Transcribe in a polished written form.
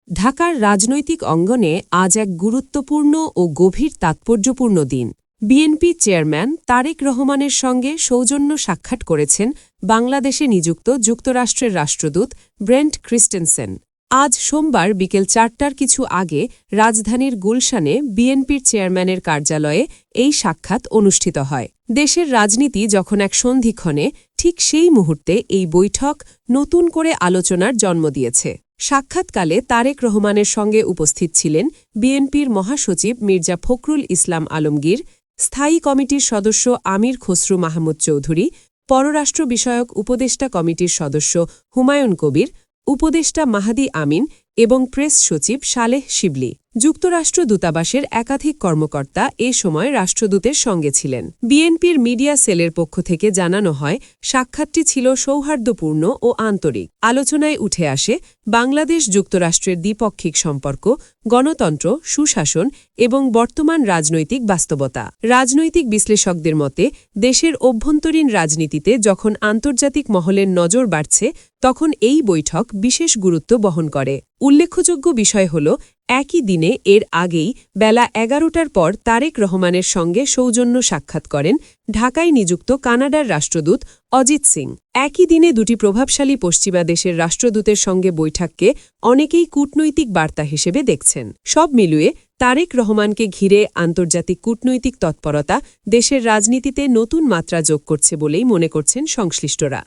ঢাকার রাজনৈতিক অঙ্গনে আজ এক গুরুত্বপূর্ণ ও গভীর তাৎপর্যপূর্ণ দিন। বিএনপি চেয়ারম্যান তারেক রহমানের সঙ্গে সৌজন্য সাক্ষাৎ করেছেন বাংলাদেশে নিযুক্ত যুক্তরাষ্ট্রের রাষ্ট্রদূত ব্রেন্ট ক্রিস্টেনসেন। আজ সোমবার বিকেল ৪টার কিছু আগে রাজধানীর গুলশানে বিএনপির চেয়ারম্যানের কার্যালয়ে এই সাক্ষাৎ অনুষ্ঠিত হয়। দেশের রাজনীতি যখন এক সন্ধিক্ষণে, ঠিক সেই মুহূর্তে এই বৈঠক নতুন করে আলোচনার জন্ম দিয়েছে। সাক্ষাৎকালে তারেক রহমানের সঙ্গে উপস্থিত ছিলেন বিএনপির মহাসচিব মির্জা ফখরুল ইসলাম আলমগীর, স্থায়ী কমিটির সদস্য আমির খসরু মাহমুদ চৌধুরী, পররাষ্ট্র বিষয়ক উপদেষ্টা কমিটির সদস্য হুমায়ুন কবির, উপদেষ্টা মাহাদি আমিন এবং প্রেস সচিব সালেহ শিবলি। যুক্তরাষ্ট্র দূতাবাসের একাধিক কর্মকর্তা এ সময় রাষ্ট্রদূতের সঙ্গে ছিলেন। বিএনপির মিডিয়া সেলের পক্ষ থেকে জানানো হয়, সাক্ষাৎটি ছিল সৌহার্দ্যপূর্ণ ও আন্তরিক। আলোচনায় উঠে আসে বাংলাদেশ যুক্তরাষ্ট্রের দ্বিপাক্ষিক সম্পর্ক, গণতন্ত্র, সুশাসন এবং বর্তমান রাজনৈতিক বাস্তবতা। রাজনৈতিক বিশ্লেষকদের মতে, দেশের অভ্যন্তরীণ রাজনীতিতে যখন আন্তর্জাতিক মহলের নজর বাড়ছে, তখন এই বৈঠক বিশেষ গুরুত্ব বহন করে। উল্লেখযোগ্য বিষয় হল, একই দিনে এর আগেই বেলা ১১টার পর তারেক রহমানের সঙ্গে সৌজন্য সাক্ষাৎ করেন ঢাকায় নিযুক্ত কানাডার রাষ্ট্রদূত অজিত সিং। একই দিনে দুটি প্রভাবশালী পশ্চিমা দেশের রাষ্ট্রদূতের সঙ্গে বৈঠককে অনেকেই কূটনৈতিক বার্তা হিসেবে দেখছেন। সব মিলিয়ে তারেক রহমানকে ঘিরে আন্তর্জাতিক কূটনৈতিক তৎপরতা দেশের রাজনীতিতে নতুন মাত্রা যোগ করছে বলেই মনে করছেন সংশ্লিষ্টরা।